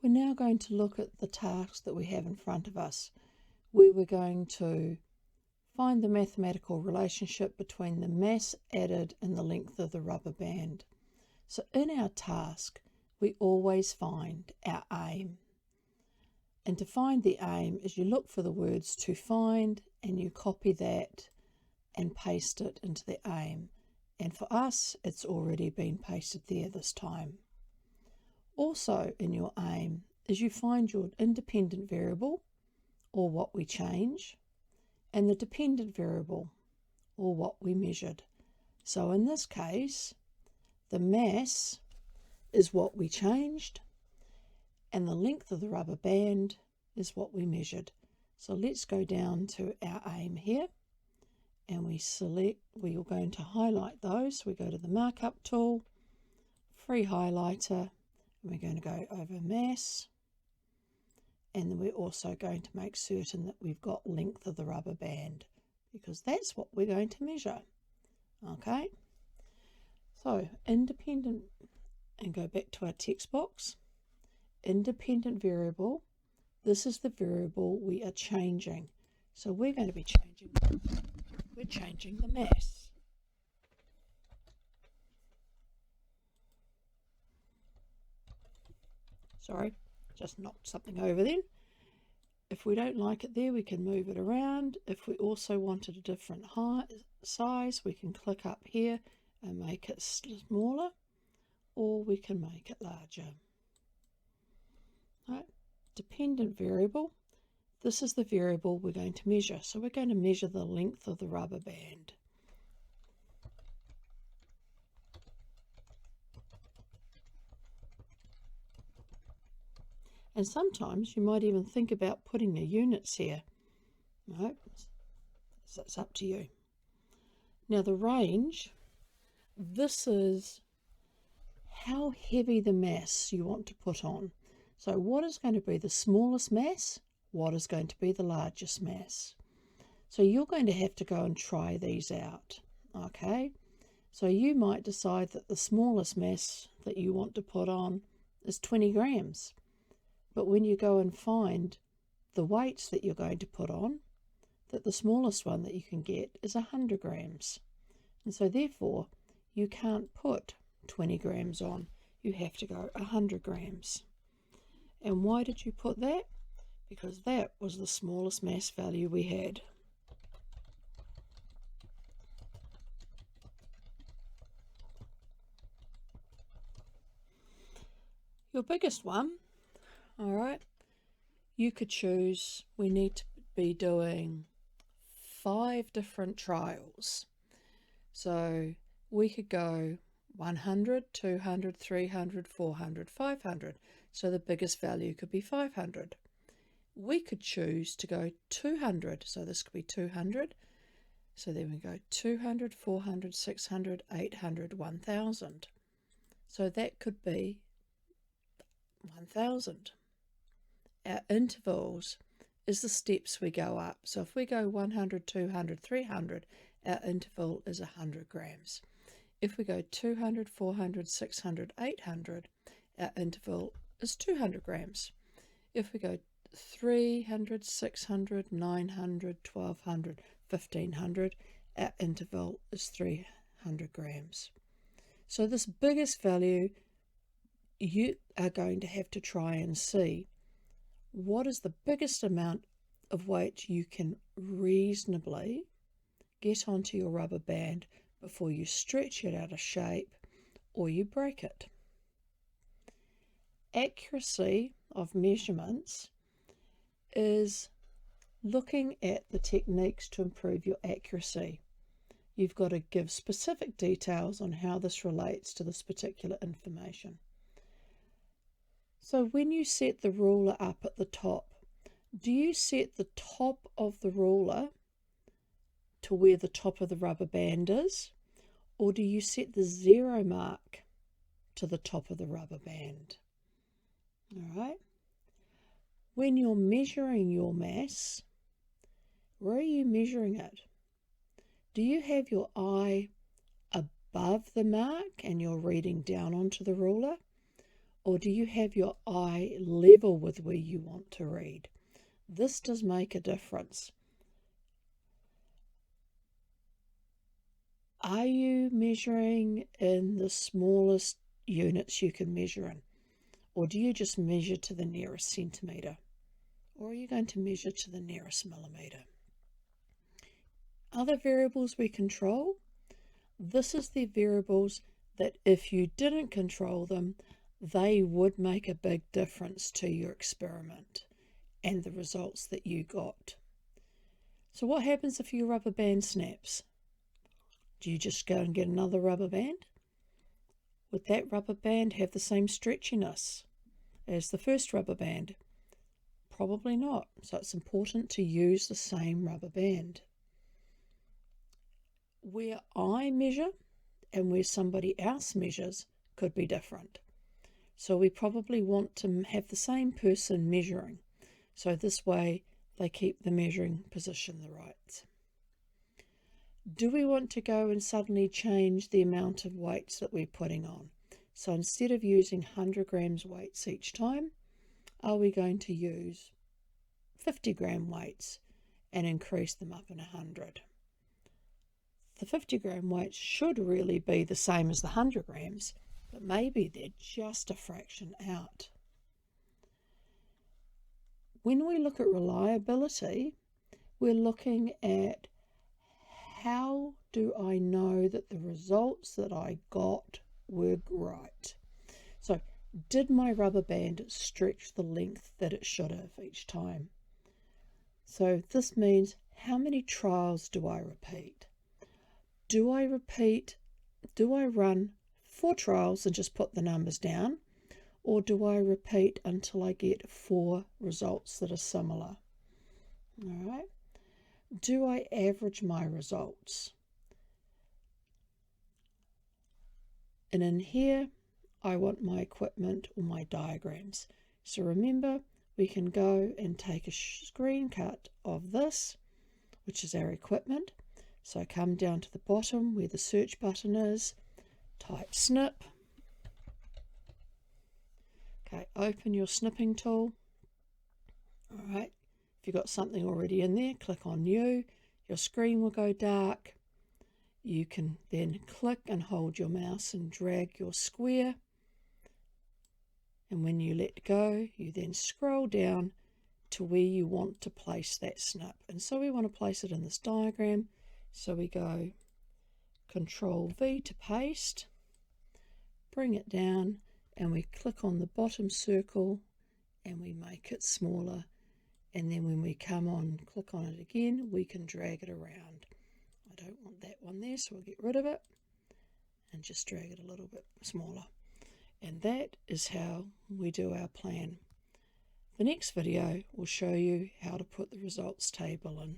We're now going to look at the task that we have in front of us, where we're going to find the mathematical relationship between the mass added and the length of the rubber band. So in our task, we always find our aim. And to find the aim is you look for the words to find and you copy that and paste it into the aim. And for us, it's already been pasted there this time. Also in your aim is you find your independent variable, or what we change, and the dependent variable, or what we measured. So in this case, the mass is what we changed, and the length of the rubber band is what we measured. So let's go down to our aim here, and we are going to highlight those. We go to the markup tool, free highlighter, and we're going to go over mass, and then we're also going to make certain that we've got length of the rubber band, because that's what we're going to measure. Okay, so independent, and go back to our text box, independent variable, this is the variable we are changing. So we're going to be changing the mass. Sorry, just knocked something over then. If we don't like it there, we can move it around. If we also wanted a different size, we can click up here and make it smaller, or we can make it larger. Right. Dependent variable, this is the variable we're going to measure. So we're going to measure the length of the rubber band. And sometimes you might even think about putting the units here. No, so it's up to you. Now the range, this is how heavy the mass you want to put on. So what is going to be the smallest mass? What is going to be the largest mass? So you're going to have to go and try these out. Okay, so you might decide that the smallest mass that you want to put on is 20 grams. But when you go and find the weights that you're going to put on, that the smallest one that you can get is 100 grams. And so therefore, you can't put 20 grams on. You have to go 100 grams. And why did you put that? Because that was the smallest mass value we had. Your biggest one, all right, you could choose, we need to be doing 5 different trials. So we could go 100, 200, 300, 400, 500. So the biggest value could be 500. We could choose to go 200. So this could be 200. So then we go 200, 400, 600, 800, 1000. So that could be 1000. Our intervals is the steps we go up. So if we go 100, 200, 300, our interval is 100 grams. If we go 200, 400, 600, 800, our interval is 200 grams. If we go 300, 600, 900, 1200, 1500, our interval is 300 grams. So this biggest value, you are going to have to try and see what is the biggest amount of weight you can reasonably get onto your rubber band before you stretch it out of shape or you break it. Accuracy of measurements is looking at the techniques to improve your accuracy. You've got to give specific details on how this relates to this particular information. So when you set the ruler up at the top, do you set the top of the ruler to where the top of the rubber band is, or do you set the 0 mark to the top of the rubber band? All right. When you're measuring your mass, where are you measuring it? Do you have your eye above the mark and you're reading down onto the ruler? Or do you have your eye level with where you want to read? This does make a difference. Are you measuring in the smallest units you can measure in? Or do you just measure to the nearest centimetre? Or are you going to measure to the nearest millimetre? Other variables we control, this is the variables that if you didn't control them, they would make a big difference to your experiment and the results that you got. So what happens if your rubber band snaps? Do you just go and get another rubber band? Would that rubber band have the same stretchiness as the first rubber band? Probably not. So it's important to use the same rubber band. Where I measure and where somebody else measures could be different. So we probably want to have the same person measuring. So this way they keep the measuring position the right. Do we want to go and suddenly change the amount of weights that we're putting on? So instead of using 100 grams weights each time, are we going to use 50 gram weights and increase them up in 100? The 50 gram weights should really be the same as the 100 grams, but maybe they're just a fraction out. When we look at reliability, we're looking at how do I know that the results that I got were right? So, did my rubber band stretch the length that it should have each time? So this means how many trials do I repeat? Do I run 4 trials and just put the numbers down? Or do I repeat until I get 4 results that are similar? All right. Do I average my results? And in here, I want my equipment or my diagrams. So remember, we can go and take a screen cut of this, which is our equipment. So come down to the bottom where the search button is, type snip. Okay, open your snipping tool. All right, if you've got something already in there, click on new. Your screen will go dark. You can then click and hold your mouse and drag your square. And when you let go, you then scroll down to where you want to place that snip. And so we want to place it in this diagram. So we go Control V to paste, bring it down, and we click on the bottom circle and we make it smaller. And then when we come on, click on it again, we can drag it around. I don't want that one there, so we'll get rid of it and just drag it a little bit smaller. And that is how we do our plan. The next video will show you how to put the results table in.